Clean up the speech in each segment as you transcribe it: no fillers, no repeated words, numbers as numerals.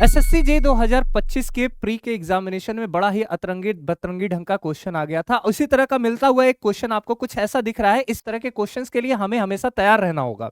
SSC जे 2025 के pre के examination में बड़ा ही अतरंगी बतरंगी ढंग का क्वेश्चन आ गया था। उसी तरह का मिलता हुआ एक क्वेश्चन आपको कुछ ऐसा दिख रहा है। इस तरह के क्वेश्चंस के लिए हमें हमेशा तैयार रहना होगा।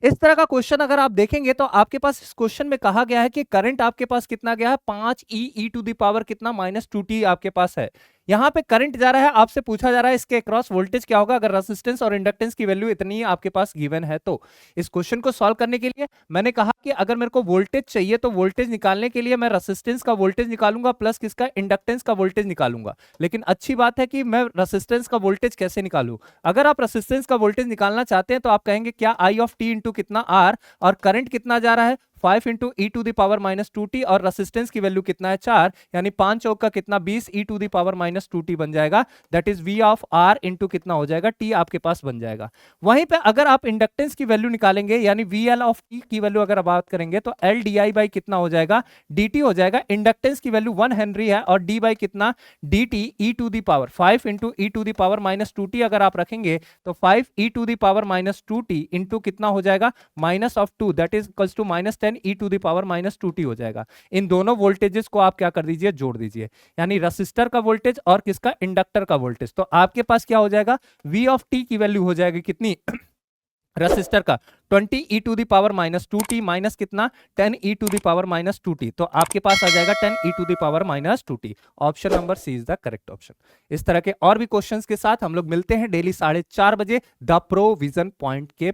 इस तरह का क्वेश्चन अगर आप देखेंगे तो आपके पास इस क्वेश्चन में कहा गया है कि करंट आपके पास कितना गया है, 5e कितना -2t आपके पास है। यहाँ पे करंट जा रहा है, आपसे पूछा जा रहा है इसके अक्रॉस वोल्टेज क्या होगा अगर रेजिस्टेंस और इंडक्टेंस की वैल्यू इतनी ही आपके पास गिवन है। तो इस क्वेश्चन को सॉल्व करने के लिए मैंने कहा कि अगर मेरे को वोल्टेज चाहिए तो वोल्टेज निकालने के लिए मैं रेजिस्टेंस का वोल्टेज निकालूंगा प्लस किसका, इंडक्टेंस का वोल्टेज निकालूंगा। लेकिन अच्छी बात है कि मैं रेजिस्टेंस का वोल्टेज कैसे निकालूं। अगर आप रेजिस्टेंस का वोल्टेज निकालना चाहते हैं तो आप कहेंगे क्या आई ऑफ टी इंटू कितना आर, और करंट कितना जा रहा है 5 into e to the power -2t, और रेसिस्टेंस की वैल्यू कितना है 4, यानी 5 चौक का कितना 20 e to the power -2t बन जाएगा। That is v of r into कितना हो जाएगा, टी आपके पास बन जाएगा। वहीं पे अगर आप इंडक्टेंस की वैल्यू निकालेंगे यानी वी एल ऑफ टी की वैल्यू अगर बात करेंगे तो एल डी आई बाई कितना हो जाएगा, डी टी हो जाएगा। इंडक्टेंस की वैल्यू 1 हेनरी है और डी बाई कितना, d t e to the power 5 into e to the power -2t अगर आप रखेंगे तो 5 e to the power -2t into कितना हो जाएगा, minus of 2, that is equals to -10 e to the power -2t हो जाएगा। इन दोनों वोल्टेजेस को आप क्या कर दीजिए, जोड़ दीजिए, यानी रसिस्टर का वोल्टेज और किसका, इंडक्टर का वोल्टेज। तो आपके पास क्या हो जाएगा, v ऑफ t की वैल्यू हो जाएगी कितनी रसिस्टर का 20 e to the power -2t minus कितना 10 e to the power -2t। तो आपके पास आ जाएगा 10 e to the power -2t। Option number C is the correct option. इस तरह के और भी क्वेश्चंस के साथ हम लोग मिलते हैं डेली 4:30 बजे द प्रोविजन पॉइंट के